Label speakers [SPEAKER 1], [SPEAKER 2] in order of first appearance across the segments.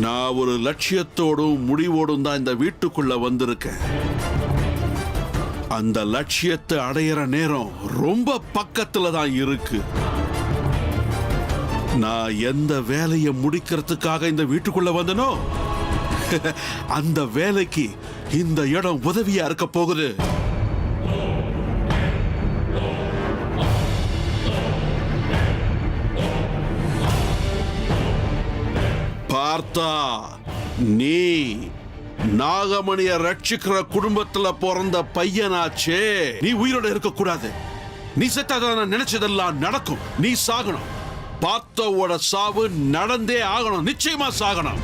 [SPEAKER 1] நான் ஒரு லட்சியத்தோடும் முடிவோடும் தான் இந்த வீட்டுக்குள்ள வந்திருக்கேன். அந்த லட்சியத்தை அடையிற நேரம் ரொம்ப பக்கத்துல தான் இருக்கு. நான் எந்த வேலையை முடிக்கிறதுக்காக இந்த வீட்டுக்குள்ள வந்தனோ அந்த வேலைக்கு இந்த இடம் உதவியா இருக்க போகுது. பார்த்தா, நீ நாகமணிய ரட்சிக்கிற குடும்பத்துல பிறந்த பையனாச்சே. நீ உயிரோட இருக்க கூடாது. நீ செத்தாதான் நினைச்சதெல்லாம் நடக்கும். நீ சாகணும். பார்த்தாவோட சாவு நடந்தே ஆகணும். நிச்சயமா சாகணும்.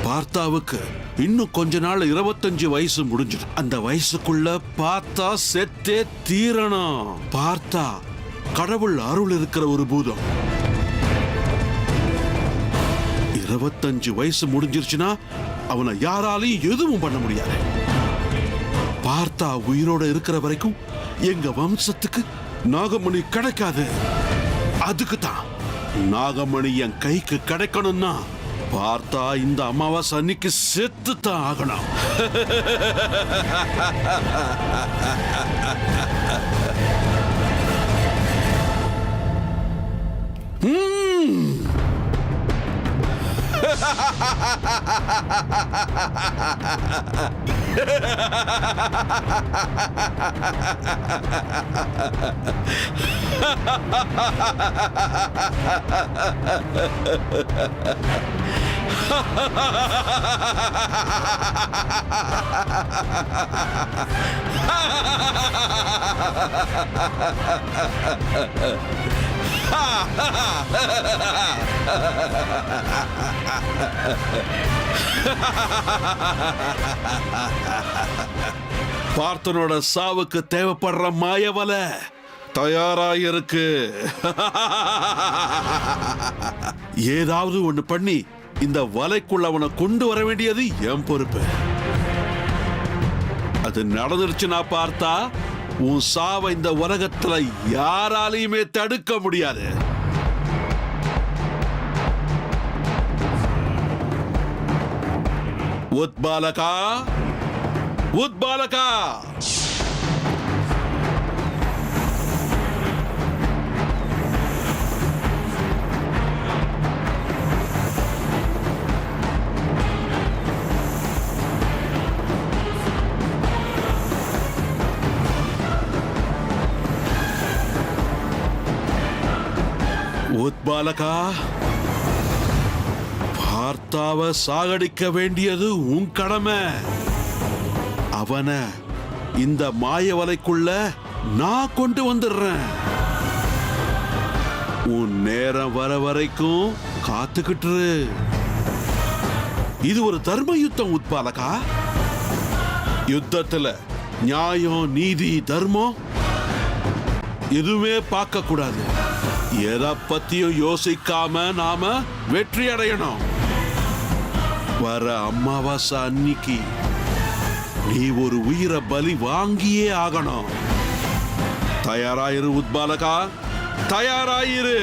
[SPEAKER 1] பார்த்தாவுக்கு இன்னும் கொஞ்ச நாள் 25 வயசு முடிஞ்சிடும். அந்த வயசுக்குள்ள பார்த்தா செத்தே தீரணும். பார்த்தா கடவுள் அருள் இருக்கிற ஒரு பூதம். 25 வயசு முடிஞ்சிருச்சுன்னா அவனை யாராலையும் எதுவும் பண்ண முடியாது. பார்த்தா உயிரோட இருக்கிற வரைக்கும் எங்க வம்சத்துக்கு நாகமணி கிடைக்காது. அதுக்கு தான் நாகமணி என் கைக்கு கிடைக்கணும்னா பார்த்தா இந்த அமாவாசை அன்னைக்கு செத்து தான் ஆகணும். பார்த்தனோட சாவுக்கு தேவைப்படுற மாயவலை தயாராயிருக்கு. ஏதாவது ஒண்ணு பண்ணி இந்த வலைக்குள்ள அவனை கொண்டு வர வேண்டியது என் பொறுப்பு. அது நடந்துருச்சுன்னா பார்த்தா உன் சாவை இந்த உலகத்துல யாராலையுமே தடுக்க முடியாது. உத்பாலகா, உத்பாலகா, உத்பாலகா, பார்த்தாவ சாகடிக்க வேண்டியது உன் கடமை. அவனை இந்த மாய வலைக்குள்ள நான் கொண்டு வந்துடுறேன். உன் நேரம் வர வரைக்கும் காத்துக்கிட்டு. இது ஒரு தர்ம யுத்தம் உத்பாலகா. யுத்தத்துல நியாயம், நீதி, தர்மம் எதுவுமே பார்க்க கூடாது. எதை பத்தியும் யோசிக்காம நாம வெற்றி அடையணும். வர அமாவாசை அன்னைக்கு நீ ஒரு உயிரை பலி வாங்கியே ஆகணும். தயாராயிரு உத்பாலகா, தயாராயிரு.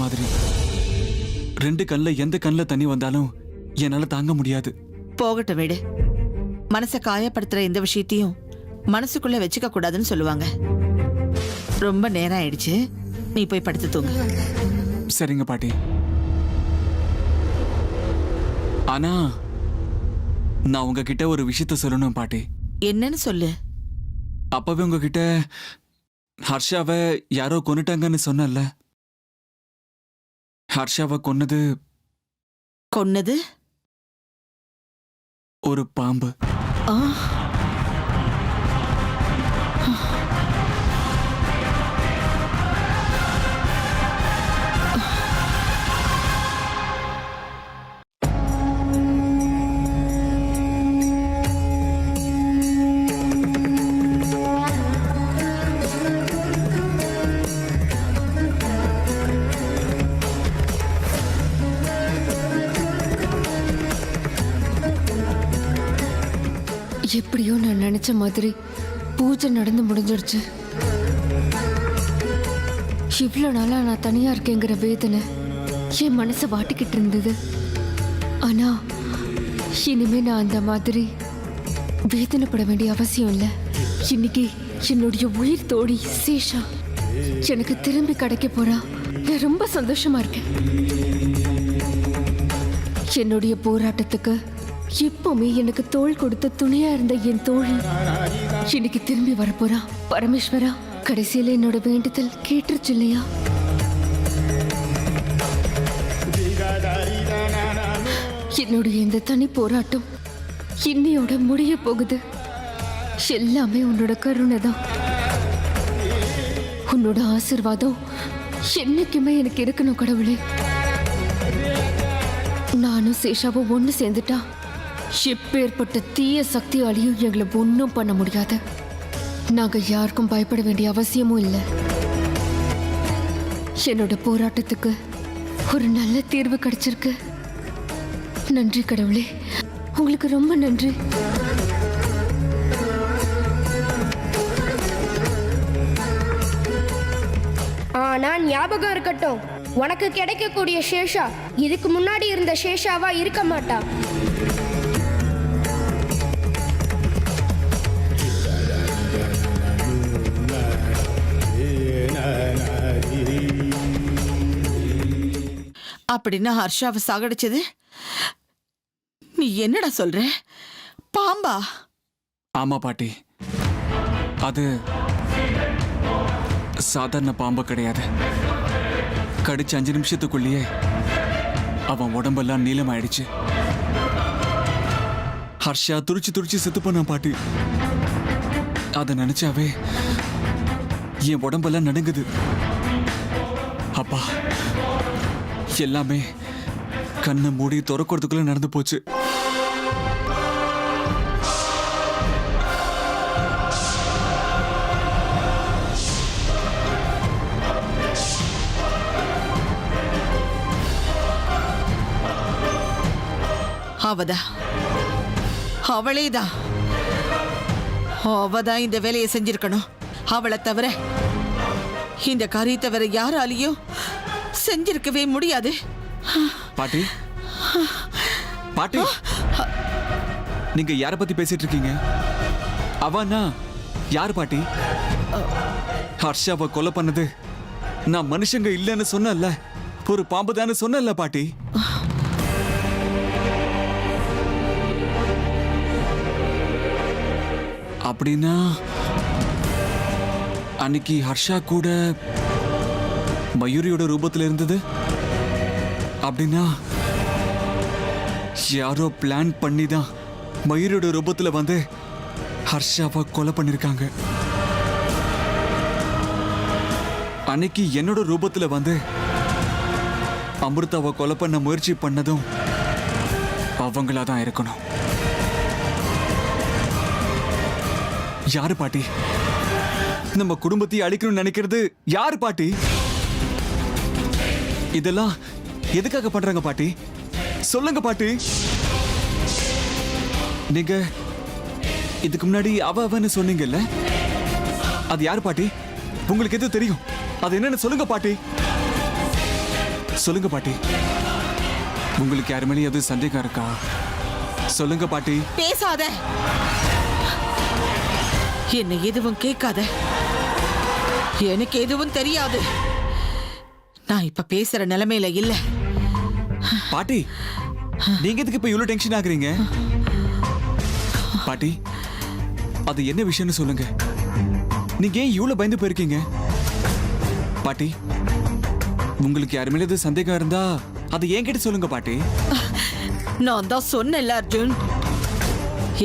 [SPEAKER 2] மாதிரி 2 கண்ணுல எந்த கண்ணுல தண்ணி வந்தாலும் என்னால தாங்க முடியாது.
[SPEAKER 3] போகட்டும் விடு. மனசை காயப்படுத்துற இந்த விஷயத்தையும் மனசுக்குள்ள வச்சுக்க கூடாதுன்னு சொல்லுவாங்க. ரொம்ப நேரம் ஆயிடுச்சு, நீ போய் படுத்து தூங்கு.
[SPEAKER 2] சரிங்க பாட்டி. ஆனா நான் உங்ககிட்ட ஒரு விஷயத்த சொல்லணும் பாட்டி.
[SPEAKER 3] என்னன்னு சொல்லு.
[SPEAKER 2] அப்பவே உங்ககிட்ட ஹர்ஷாவை யாரோ கொன்னுட்டாங்கன்னு சொன்னல. ஹர்ஷாவை கொன்னது ஒரு பாம்பு.
[SPEAKER 3] ஆ,
[SPEAKER 4] எப்படியோ நான் நினைச்ச மாதிரி பூஜை நடந்து முடிஞ்சிருச்சு. இவ்வளோ நாளா நான் தனியா இருக்கேங்கிற வேதனை என் மனசை வாட்டிக்கிட்டு இருந்தது. ஆனா இனிமே நான் அந்த மாதிரி வேதனைப்பட வேண்டிய அவசியம் இல்லை. இன்னைக்கு என்னுடைய உயிர் தோழி சேஷா எனக்கு திரும்பி கிடைக்க போறா. நான் ரொம்ப சந்தோஷமா இருக்கேன். என்னுடைய போராட்டத்துக்கு எப்பவுமே எனக்கு தோள் கொடுத்த துணையா இருந்த என் தோழி இன்னைக்கு திரும்பி வரப்போறா. பரமேஸ்வரா, கடைசியில என்னோட வேண்டுதல் கேட்டுருச்சு இல்லையா? என்னுடைய இந்த தனி போராட்டம் இன்னையோட முடிய போகுது. எல்லாமே உன்னோட கருணை தான். உன்னோட ஆசீர்வாதம் என்னைக்குமே எனக்கு இருக்கணும் கடவுளே. நானும் சேஷாவும் ஒன்று சேர்ந்துட்டா எப்பேற்பட்ட தீய சக்தியாலையும் எங்களை ஒன்றும் பண்ண முடியாது. நாங்க யாருக்கும் பயப்பட வேண்டிய அவசியமும் இல்லை. என்னோட போராட்டத்துக்கு ஒரு நல்ல தீர்வு கிடைச்சிருக்கு. நன்றி கடவுளே, உங்களுக்கு ரொம்ப நன்றி.
[SPEAKER 5] ஆனா ஞாபகம் இருக்கட்டும், உனக்கு கிடைக்கக்கூடிய சேஷா இதுக்கு முன்னாடி இருந்த சேஷாவா இருக்க மாட்டா.
[SPEAKER 3] அப்படின்னா ஹர்ஷாவை சாகடிச்சது நீ என்னடா சொல்ற? பாம்பா?
[SPEAKER 2] ஆமா பாட்டி, அது சாதாரண பாம்பு கிடையாது. கடிச்ச 5 நிமிஷத்துக்குள்ளேயே அவன் உடம்பெல்லாம் நீளமாயிடுச்சு. ஹர்ஷா துடிச்சு செத்து போனா பாட்டி. அதை நினைச்சாவே என் உடம்பெல்லாம் நடுங்குது. அப்பா, எல்லாமே கண்ணை மூடி திறக்கிறதுக்குள்ள நடந்து போச்சு.
[SPEAKER 3] அவளேதான் அவதான் இந்த வேலையை செஞ்சிருக்கணும். அவளை தவிர இந்த காரியத்தை வேற யாராலையும் செஞ்சிருக்கவே முடியாது.
[SPEAKER 2] பாட்டி, பாட்டி, நீங்க யார பத்தி பேசிட்டு இருக்கீங்க? அவனா யாரு பாட்டி? ஹர்ஷாவை கொலை பண்ணது நான் மனுஷங்க இல்லைன்னு சொன்னல, ஒரு பாம்பு தானே சொன்னல பாட்டி. அப்படின்னா அன்னைக்கு ஹர்ஷா கூட மயூரியோட ரூபத்தில் இருந்தது. அப்படின்னா யாரோ பிளான் பண்ணி தான் மயூரியோட ரூபத்தில் வந்து ஹர்ஷாவை கொலை பண்ணிருக்காங்க. அன்னைக்கு என்னோட ரூபத்தில் வந்து அமிர்தாவை கொலை பண்ண முயற்சி பண்ணதும் அவங்களா தான் இருக்கணும். யாரு பாட்டி? நம்ம குடும்பத்தை அழிக்கணும்னு நினைக்கிறது யாரு பாட்டி? இதெல்லாம் எதுக்காக பண்றாங்க பாட்டி? சொல்லுங்க பாட்டி. நீங்க இதுக்கு முன்னாடி அவன்னு சொன்னீங்கல்ல, அது யாரு பாட்டி? உங்களுக்கு எது தெரியும்? அது என்னன்னு சொல்லுங்க பாட்டி. சொல்லுங்க பாட்டி, உங்களுக்கு யார் மேலேயும் எதுவும் சந்தேகம் இருக்கா? சொல்லுங்க பாட்டி.
[SPEAKER 3] பேசாத, என்ன எதுவும் கேட்காத, எனக்கு எதுவும் தெரியாது. நான் இப்ப பேசுற நிலைமையில இல்ல.
[SPEAKER 2] பாட்டி, நீங்க எதுக்கு இப்ப இவ்வளவு டென்ஷன் ஆகுறீங்க? பாட்டி, அது என்ன விஷயம்னு சொல்லுங்க. நீங்க ஏன் இவ்வளவு பயந்து போயிருக்கீங்க? பாட்டி, உங்களுக்கு யார் மேல எதுவும் சந்தேகம் இருந்தா அதை என்கிட்ட சொல்லுங்க பாட்டி.
[SPEAKER 3] நான் தான் சொன்னேன்ல அர்ஜுன்,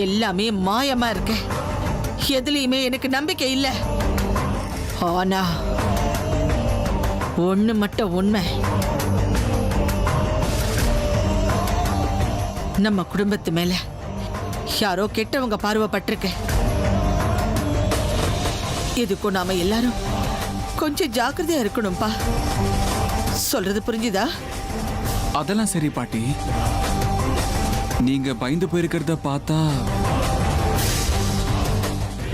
[SPEAKER 3] எல்லாமே மாயமா இருக்கு, எதுலயுமே எனக்கு நம்பிக்கை இல்ல. ஆனா ஒண்ணு மட்டும் உண்மை, நம்ம குடும்பத்து மேல யாரோ கெட்டவங்க பார்வைப்பட்டிருக்கு. இதுக்கும் நாம எல்லாரும் கொஞ்சம் ஜாக்கிரதையா இருக்கணும்பா. சொல்றது புரிஞ்சுதா?
[SPEAKER 2] அதெல்லாம் சரி பாட்டி, நீங்க பயந்து போயிருக்கிறத பார்த்தா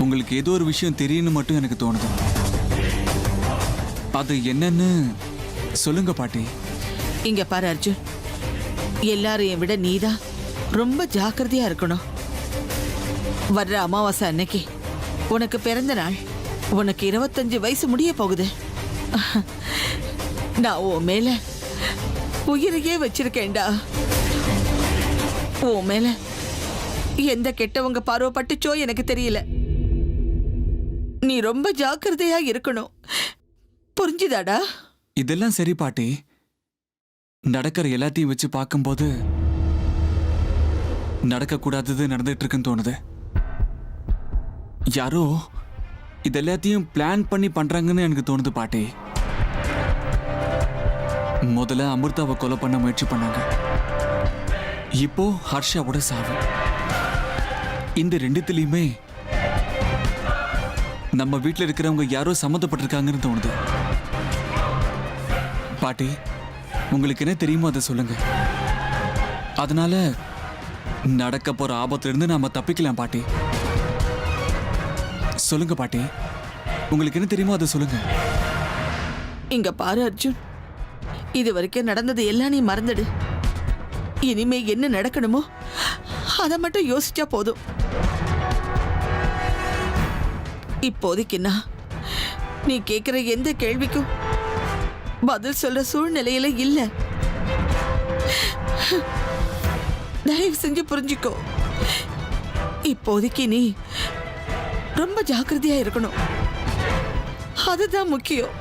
[SPEAKER 2] உங்களுக்கு ஏதோ ஒரு விஷயம் தெரியும்னு மட்டும் எனக்கு தோணுது. அது என்னன்னு சொல்லுங்க பாட்டி.
[SPEAKER 3] இங்க பாரு அர்ஜுன், எல்லாரையும் விட நீதான் ரொம்ப ஜாக்கிரதையா இருக்கணும். வர்ற அமாவாசை அன்னைக்கு உனக்கு பிறந்த நாள், உனக்கு 25 வயசு முடிய போகுது. நான் உன் மேல உயிரையே வச்சிருக்கேன்டா. உன் மேல எந்த கெட்டவங்க பார்வைப்பட்டுச்சோ எனக்கு தெரியல. நீ ரொம்ப ஜாக்கிரதையா இருக்கணும், புரிஞ்சுதாடா?
[SPEAKER 2] இதெல்லாம் சரி பாட்டி, நடக்கிற எல்லாத்தையும் வச்சு பார்க்கும்போது நடக்கக்கூடாதது நடந்துட்டு இருக்குன்னு தோணுது. யாரோ இதெல்லாத்தையும் பிளான் பண்ணி பண்றாங்கன்னு எனக்கு தோணுது பாட்டி. முதல்ல அமிர்தாவை கொலை பண்ண முயற்சி பண்ணாங்க, இப்போ ஹர்ஷாவோட சாவு. இந்த ரெண்டுத்திலையுமே நம்ம வீட்டில் இருக்கிறவங்க யாரோ சம்மந்தப்பட்டிருக்காங்கன்னு தோணுது. பாட்டி, உங்களுக்கு என்ன தெரியுமோ அதை சொல்லுங்க. அதனால நடக்க போற ஆபத்துல இருந்து நாம தப்பிக்கலாம் பாட்டி. சொல்லுங்க பாட்டி, உங்களுக்கு என்ன தெரியுமோ அதை சொல்லுங்க.
[SPEAKER 3] இங்க பாரு அர்ஜுன், இது வரைக்கும் நடந்தது எல்லாம் நீ மறந்துடு. இனிமே என்ன நடக்கணுமோ அதை மட்டும் யோசிச்சா போதும். இப்போதைக்கு நீ கேட்கிற எந்த கேள்விக்கும் பதில் சொல்ற சூழ்நிலையில இல்ல. தயவு செஞ்சு புரிஞ்சுக்கோ. இப்போதைக்கு நீ ரொம்ப ஜாக்கிரதையா இருக்கணும், அதுதான் முக்கியம்.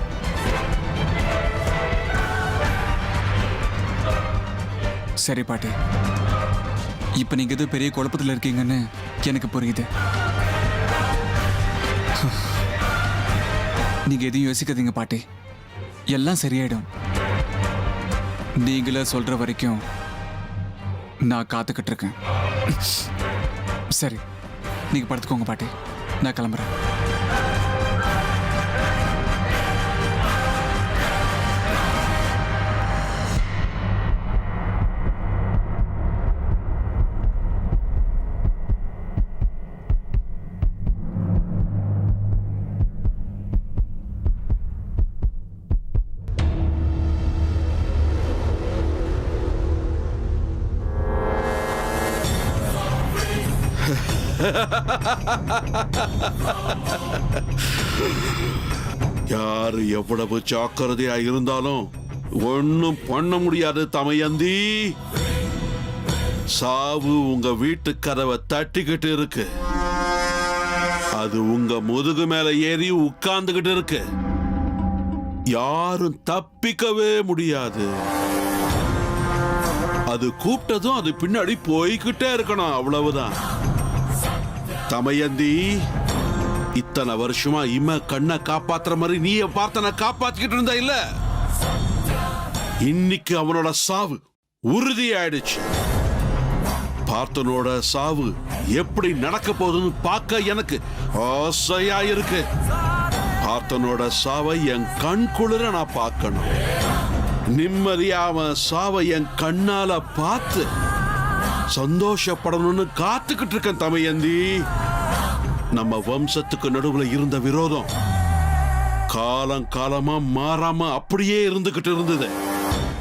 [SPEAKER 2] சரி பாட்டி, இப்ப நீங்க எது பெரிய குழப்பத்தில் இருக்கீங்கன்னு எனக்கு புரியுது. நீங்க எதையும் யோசிக்காதீங்க பாட்டி, எல்லாம் சரியாயிடும். நீங்களே சொல்ற வரைக்கும் நான் காத்துக்கிட்டு இருக்கேன். சரி, நீங்க படுத்துக்கோங்க பாட்டி, நான் கிளம்புறேன்.
[SPEAKER 1] யாரு எவ்வளவு ஜாக்கிரதையா இருந்தாலும் ஒன்னும் பண்ண முடியாது தமையந்தி. சாவு உங்க வீட்டு கதவை தட்டிக்கிட்டு இருக்கு, அது உங்க முதுகு மேல ஏறி உட்கார்ந்துகிட்டு இருக்கு. யாரும் தப்பிக்கவே முடியாது. அது கூப்பிட்டதும் அது பின்னாடி போய்கிட்டே இருக்கணும், அவ்வளவுதான். தமையந்தி, இத்தனை வருஷமா இம கண்ணை காப்பாத்துற மாதிரி நீ பார்த்தன காப்பாத்திக்கிட்டு இருந்த இல்ல, இன்னைக்கு அவனோட சாவு உறுதியாயிடுச்சு. பார்த்தனோட சாவு எப்படி நடக்க போகுதுன்னு பார்க்க எனக்கு ஆசையா இருக்கு. பார்த்தனோட சாவை என் கண் குளிர நான் பார்க்கணும். நிம்மதியா அவன் சாவை என் கண்ணால பார்த்து சந்தோஷப்படணும்னு காத்துக்கிட்டு இருக்கேன் தமையந்தி. நம்ம வம்சத்துக்கு நடுவுல இருந்த விரோதம் காலம் காலமா மாறாம அப்படியே இருந்துகிட்டு இருந்தது.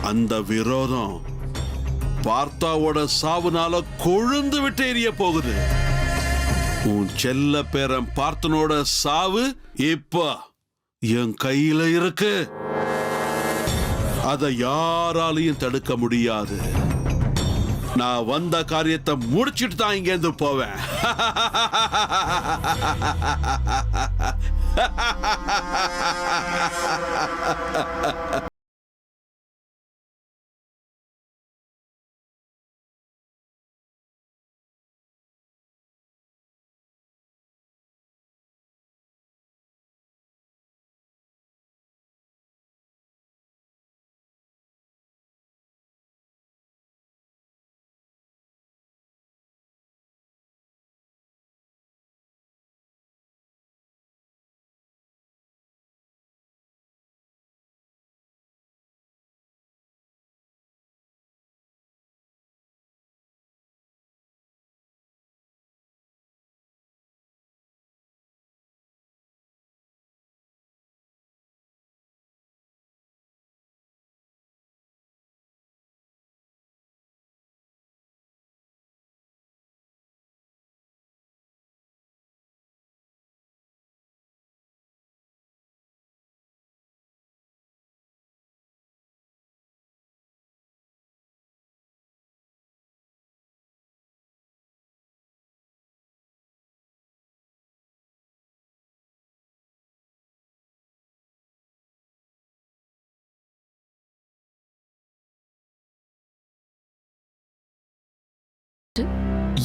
[SPEAKER 1] அந்த விரோதம் பார்த்தாவோட சாவுனால கொழுந்து விட்டு எரிய போகுது. உன் செல்ல பேரன் பார்த்தனோட சாவு இப்ப என் கையில இருக்கு. அதை யாராலையும் தடுக்க முடியாது. நான் வந்த காரியத்தை முடிச்சிட்டு தான் இங்கேருந்து போவேன்.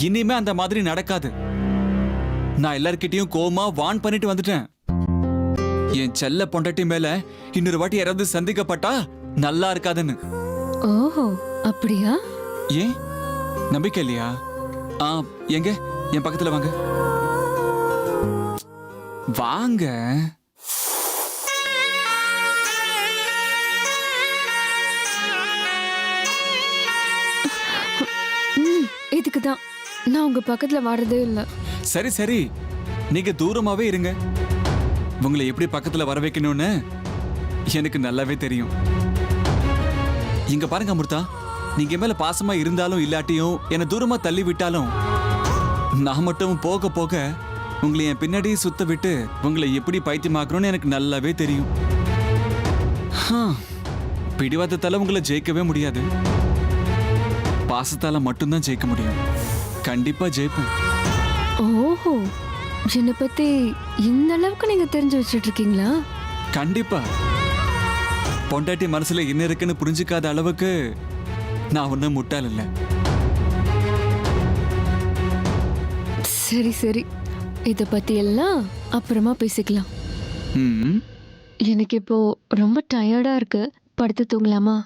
[SPEAKER 2] இனிமே அந்த மாதிரி நடக்காது. நான் எல்லார்கிட்டயும் கோவமா வான் பண்ணிட்டு வந்துட்டேன். என் செல்ல பொண்டாட்டி மேல இன்னொரு வாட்டி யாராவது சந்திக்கப்பட்டா நல்லா இருக்காதுன்னு.
[SPEAKER 4] ஓஹோ, அப்படியா?
[SPEAKER 2] ஏன் நம்பிக்கை இல்லையா? எங்க என் பக்கத்துல வாங்க வாங்க.
[SPEAKER 4] இதுக்குதான் நான் உங்க பக்கத்துல வாடுறதே இல்ல.
[SPEAKER 2] சரி சரி, நீங்க தூரமாவே இருங்க. உங்களை எப்படி பக்கத்துல வர வைக்கணும்னு எனக்கு நல்லாவே தெரியும். இங்க பாருங்க அமிர்தா, நீங்க மேல பாசமா இருந்தாலும் இல்லாட்டியும் என்ன தூரமா தள்ளி விட்டாலும் நான் மட்டும் போக போக உங்களை என் பின்னாடி சுத்த விட்டு உங்களை எப்படி பைத்தியமாக்கணும்னு எனக்கு நல்லாவே தெரியும். பிடிவாதத்தால உங்களை ஜெயிக்கவே முடியாது. பாசத்தால மட்டும்தான் ஜெயிக்க முடியும். கண்டிப்பா ஜெயிப்பேன்.
[SPEAKER 4] ஓஹோ, என்னை பத்தி இந்த அளவுக்கு நீங்க தெரிஞ்சு வச்சிட்டு இருக்கீங்களா?
[SPEAKER 2] கண்டிப்பா. பொண்டாட்டி மனசுல என்ன இருக்குன்னு புரிஞ்சுக்காத அளவுக்கு நான் ஒன்னும் முட்டாள் இல்ல.
[SPEAKER 4] சரி சரி, இத பத்தி எல்லாம் அப்புறமா பேசிக்கலாம்.
[SPEAKER 2] ம்
[SPEAKER 4] எனக்கு இப்போ ரொம்ப டயர்டா இருக்கு, படுத்து தூங்கலாமா?